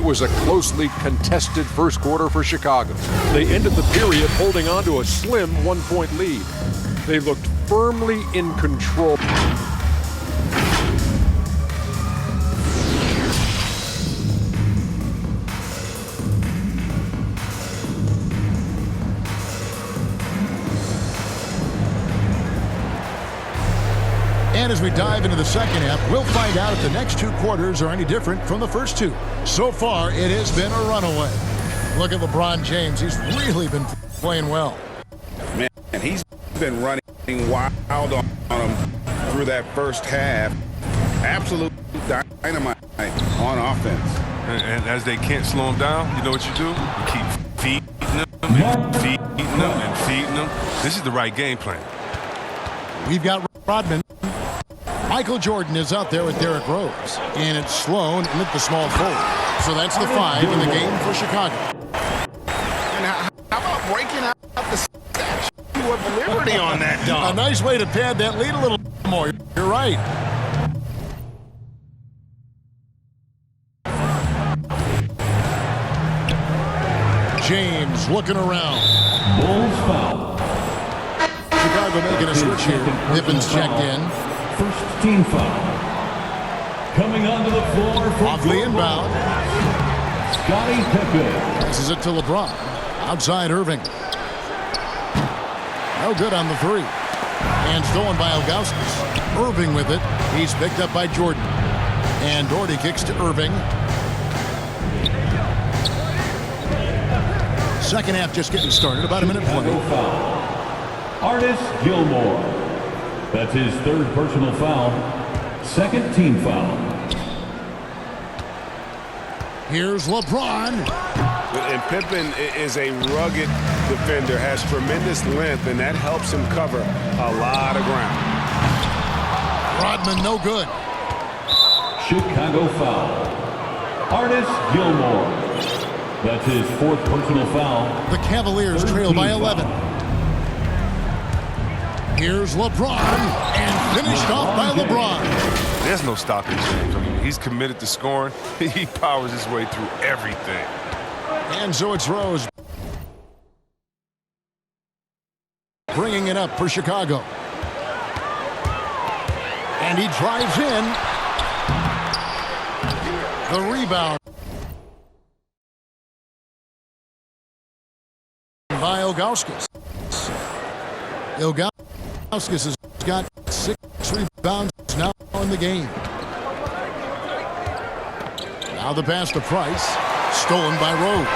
was a closely contested first quarter for Chicago. They ended the period holding on to a slim 1-point lead. They looked firmly in control. And as we dive into the second half, we'll find out if the next two quarters are any different from the first two. So far, it has been a runaway. Look at LeBron James. He's really been playing well. Man, he's been running wild on him through that first half. Absolute dynamite on offense. And as they can't slow him down, you know what you do? You keep feeding them and feeding them and feeding them. This is the right game plan. We've got Rodman. Michael Jordan is out there with Derrick Rose. And it's Sloan and at the small forward. So that's the 5 in the game for Chicago. And how about breaking out the Statue of Liberty on that dunk? A nice way to pad that lead a little more. You're right. James looking around. Bulls foul. Chicago making a switch here. Pippin's checked in. First team foul. Coming onto the floor for off the inbound. Scottie Pippen. Passes it to LeBron. Outside Irving. No good on the 3. And stolen by Ilgauskas. Irving with it. He's picked up by Jordan. And Doherty kicks to Irving. Second half just getting started. About a minute play. Artis Gilmore. That's his 3rd personal foul. 2nd team foul. Here's LeBron. And Pippen is a rugged defender, has tremendous length, and that helps him cover a lot of ground. Rodman no good. Chicago foul. Artis Gilmore. That's his 4th personal foul. The Cavaliers trail by 11. Here's LeBron, and finished off by LeBron. There's no stopping James. I mean, he's committed to scoring. He powers his way through everything. And so it's Rose bringing it up for Chicago. And he drives in. The rebound by Ilgauskas. Ilgauskas has got 6 rebounds now in the game. Now the pass to Price. Stolen by Rose.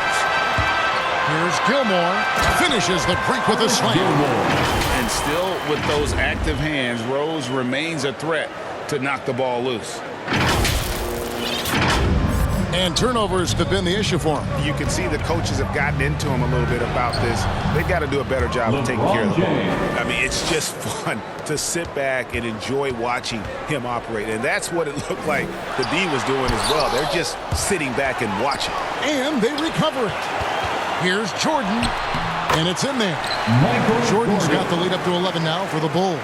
Here's Gilmore. Finishes the break with a slam. And still with those active hands, Rose remains a threat to knock the ball loose. And turnovers have been the issue for him. You can see the coaches have gotten into him a little bit about this. They've got to do a better job of taking care of the ball. I mean, it's just fun to sit back and enjoy watching him operate. And that's what it looked like the D was doing as well. They're just sitting back and watching. And they recover it. Here's Jordan. And it's in there. Jordan's got the lead up to 11 now for the Bulls.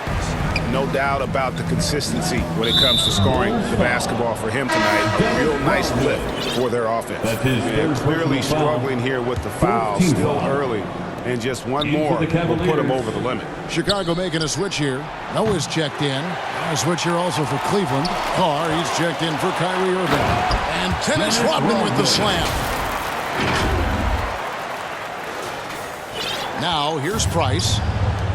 No doubt about the consistency when it comes to scoring the basketball for him tonight. A real nice lift for their offense. And clearly struggling here with the foul still early. And just one more will put him over the limit. Chicago making a switch here. Noah's checked in. A switch here also for Cleveland. Carr, he's checked in for Kyrie Irving. And Dennis Rodman with the slam. Now here's Price.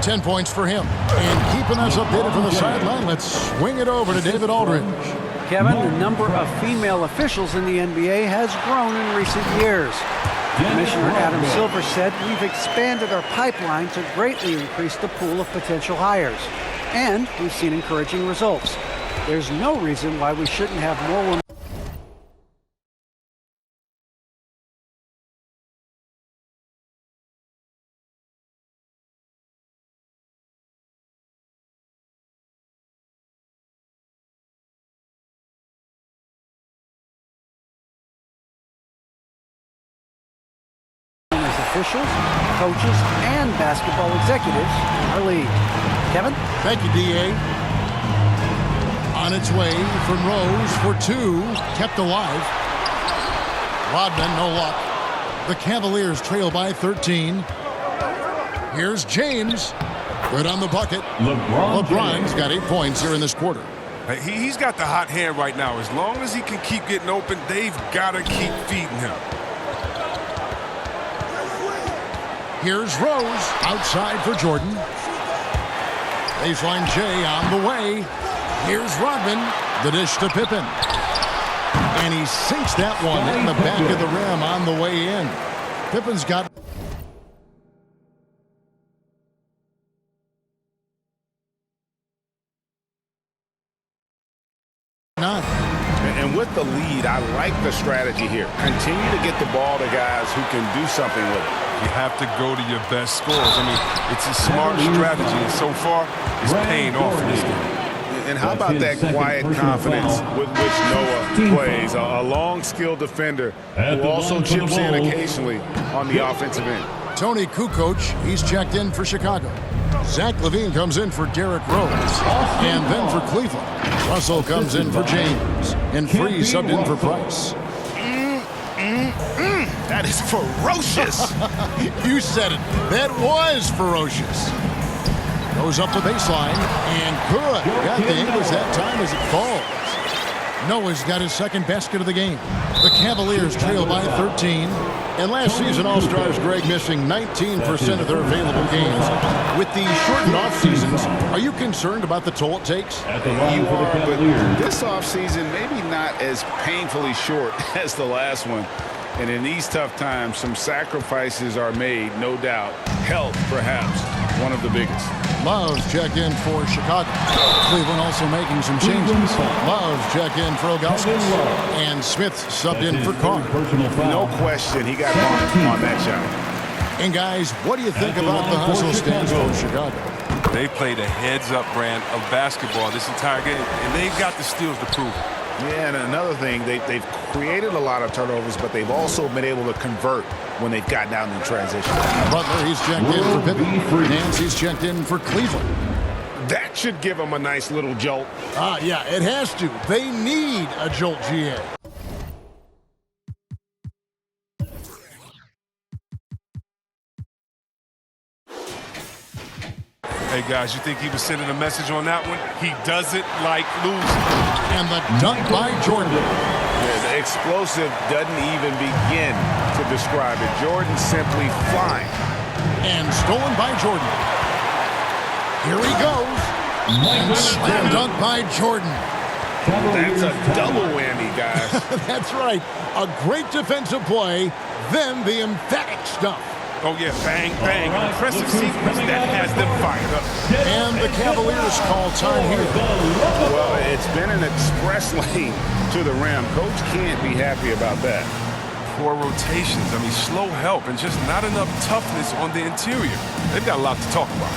10 points for him. And keeping us updated from the sideline, let's swing it over to David Aldridge. Kevin, the number of female officials in the NBA has grown in recent years. Commissioner Adam Silver said, "We've expanded our pipeline to greatly increase the pool of potential hires. And we've seen encouraging results. There's no reason why we shouldn't have more women." Officials, coaches, and basketball executives in our league. Kevin? Thank you, D.A. On its way from Rose for 2, kept alive. Rodman, no luck. The Cavaliers trail by 13. Here's James. Good on the bucket. LeBron's got 8 points here in this quarter. He's got the hot hand right now. As long as he can keep getting open, they've got to keep feeding him. Here's Rose outside for Jordan. Baseline J on the way. Here's Rodman. The dish to Pippen. And he sinks that one in the back of the rim on the way in. Pippen's got... And with the lead, I like the strategy here. Continue to get the ball to guys who can do something with it. You have to go to your best scorers. I mean, it's a smart strategy, and so far, it's paying off in this game. And how about that quiet confidence with which Noah plays? A long, skilled defender who also chips in occasionally on the offensive end. Tony Kukoc, he's checked in for Chicago. Zach LaVine comes in for Derrick Rose. And then for Cleveland, Russell comes in for James. And Free subbed in for Price. That is ferocious. You said it. That was ferocious. Goes up the baseline. And good. Got the English that time as it falls. Noah's got his second basket of the game. The Cavaliers trail by 13. And last season, All-Stars Greg missing 19% of their available games. With the shortened off-seasons, are you concerned about the toll it takes? You are, but this off-season maybe not as painfully short as the last one. And in these tough times, some sacrifices are made, no doubt. Health, perhaps, one of the biggest. Love's checked in for Chicago. Cleveland also making some changes. Love's checked in for Augusta. And Smith subbed in for Carr. No question, he got on that shot. And guys, what do you think about the hustle stance for Chicago? They played a heads-up brand of basketball this entire game, and they've got the steals to prove it. Yeah, and another thing, they've created a lot of turnovers, but they've also been able to convert when they've gotten down in transition. Butler, he's checked in for Pippen. Nancy's checked in for Cleveland. That should give them a nice little jolt. Yeah, it has to. They need a jolt, GA. Hey, guys, you think he was sending a message on that one? He doesn't like losing. And the dunk by Jordan. Yeah, the explosive doesn't even begin to describe it. Jordan simply flying. And stolen by Jordan. Here he goes. And slam dunk by Jordan. That's a double whammy, guys. That's right. A great defensive play, then the emphatic stuff. Oh, yeah, bang, bang. An impressive sequence that has them fired up. And the Cavaliers call time here. Well, it's been an express lane to the rim. Coach can't be happy about that. Poor rotations. I mean, slow help and just not enough toughness on the interior. They've got a lot to talk about.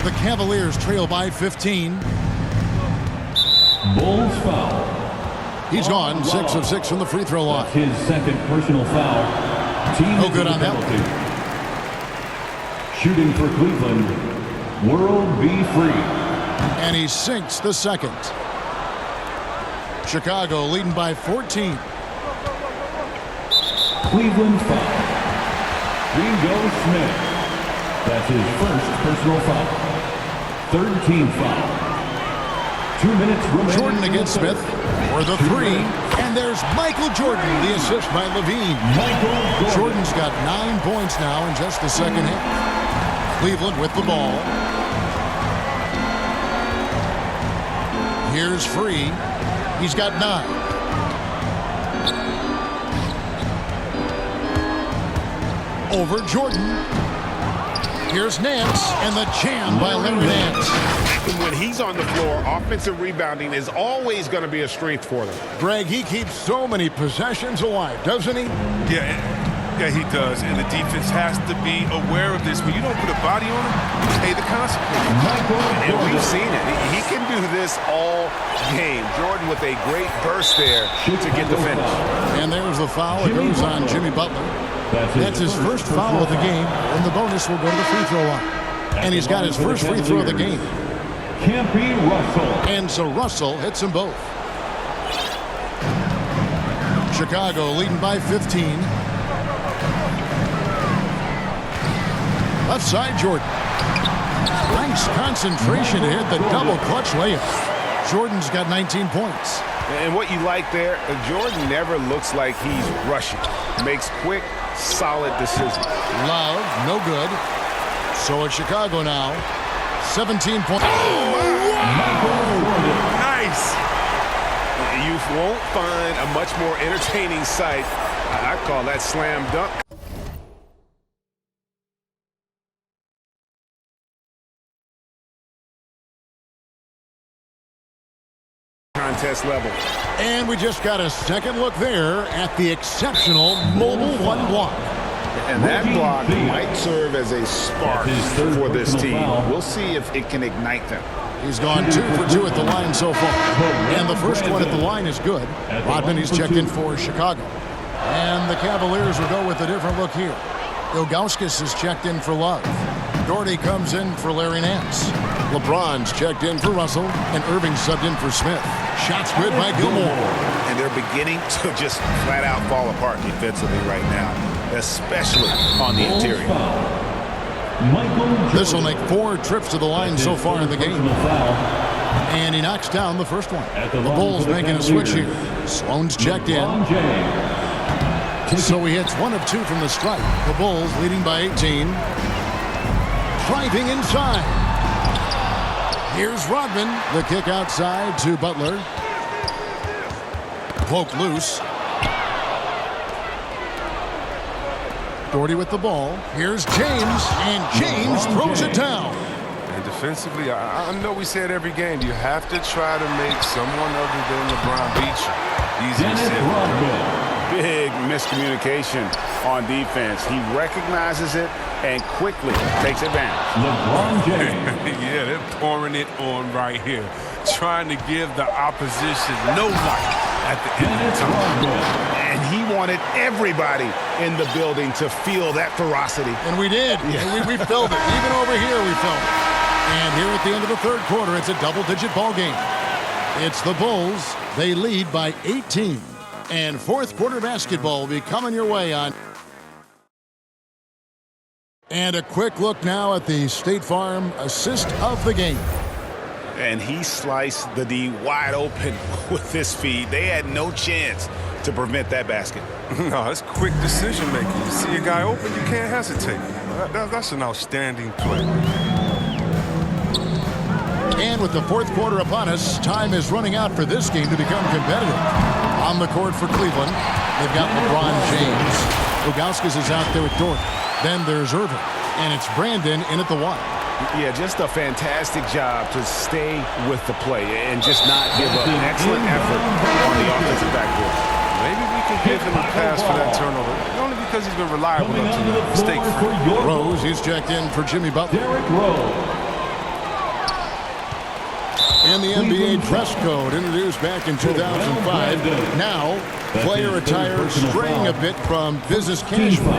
The Cavaliers trail by 15. Bulls foul. He's gone 6 of 6 from the free throw line. His second personal foul. Team No good on that penalty. Shooting for Cleveland, World B. Free. And he sinks the second. Chicago leading by 14. Cleveland foul. Ringo Smith. That's his first personal foul. Third team foul. 2 minutes remaining. Jordan against Smith for the three. And there's Michael Jordan, the assist by LaVine. Jordan's got 9 points now in just the second half. Cleveland with the ball. Here's Free. He's got 9. Over Jordan. Here's Nance, and the jam by Larry Nance. when he's on the floor, offensive rebounding is always going to be a strength for them. Greg, he keeps so many possessions alive, doesn't he? Yeah, he does. And the defense has to be aware of this. When you don't put a body on him, you pay the consequences. And we've seen it. He can do this all game. Jordan with a great burst there to get the finish. And there's the foul. It goes on Jimmy Butler. That's his first foul of the game, and the bonus will go to the free throw line. And he's got his first free throw of the game. Campy Russell. And so Russell hits them both. Chicago leading by 15. Left side, Jordan. Nice concentration to hit the double clutch layup. Jordan's got 19 points. And what you like there, Jordan never looks like he's rushing. Makes quick, solid decisions. Love, no good. So it's Chicago now. 17 points. Nice. You won't find a much more entertaining sight. I call that slam dunk. Contest level. And we just got a second look there at the exceptional mobile one block. And that block might serve as a spark for this team. We'll see if it can ignite them. He's gone 2 for 2 at the line so far. And the first one at the line is good. Rodman, he's checked in for Chicago. And the Cavaliers will go with a different look here. Ilgauskas is checked in for Love. Doherty comes in for Larry Nance. LeBron's checked in for Russell. And Irving subbed in for Smith. Shots good by Gilmore. And they're beginning to just flat out fall apart defensively right now, especially on the interior. This will make 4 trips to the line so far in the game. And he knocks down the first one. The Bulls making a switch here. Sloan's checked in. So he hits 1 of 2 from the stripe. The Bulls leading by 18. Driving inside. Here's Rodman. The kick outside to Butler. Poke loose. Doherty with the ball. Here's James, and James throws it down. And defensively, I know we say it every game. You have to try to make someone other than LeBron beat you. Easy to say. Big miscommunication on defense. He recognizes it and quickly takes advantage. LeBron James. Yeah, they're pouring it on right here. Trying to give the opposition no life at the end of the time. And he wanted everybody in the building to feel that ferocity. And we did. Yeah. We felt it. Even over here, we felt it. And here at the end of the third quarter, it's a double-digit ball game. It's the Bulls. They lead by 18. And fourth quarter basketball will be coming your way on. And a quick look now at the State Farm assist of the game. And he sliced the D wide open with this feed. They had no chance to prevent that basket. No, it's quick decision making. You see a guy open, you can't hesitate. That's an outstanding play. And with the fourth quarter upon us, time is running out for this game to become competitive. On the court for Cleveland, they've got LeBron James. Ilgauskas is out there with Doherty. Then there's Irving, and it's Brandon in at the 1. Yeah, just a fantastic job to stay with the play and just not give up. An excellent effort on the offensive backboard. Maybe we can give him a pass for that turnover, only because he's been reliable up to the mistake-free. Rose, he's checked in for Jimmy Butler. Derrick Rose. And the NBA dress code introduced back in 2005. Now, player attire straying a bit from business casual.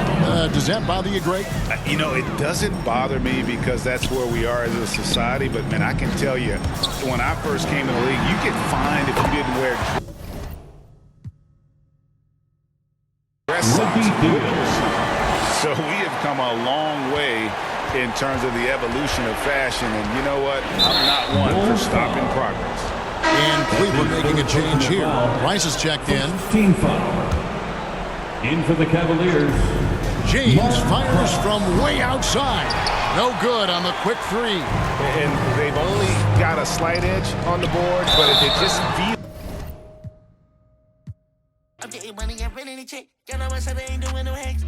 Does that bother you, Greg? You know, it doesn't bother me because that's where we are as a society. But, man, I can tell you, when I first came in the league, you get fined if you didn't wear dress socks. So we have come a long way in terms of the evolution of fashion. And you know what? I'm not one for stopping progress. And Cleveland making a change here. Rice is checked in. Team foul. In for the Cavaliers. James fires from way outside. No good on the quick 3. And they've only got a slight edge on the board, but it just feels. I'm getting money, I'm ready to check. Girl, I wish I ain't doing no hacks.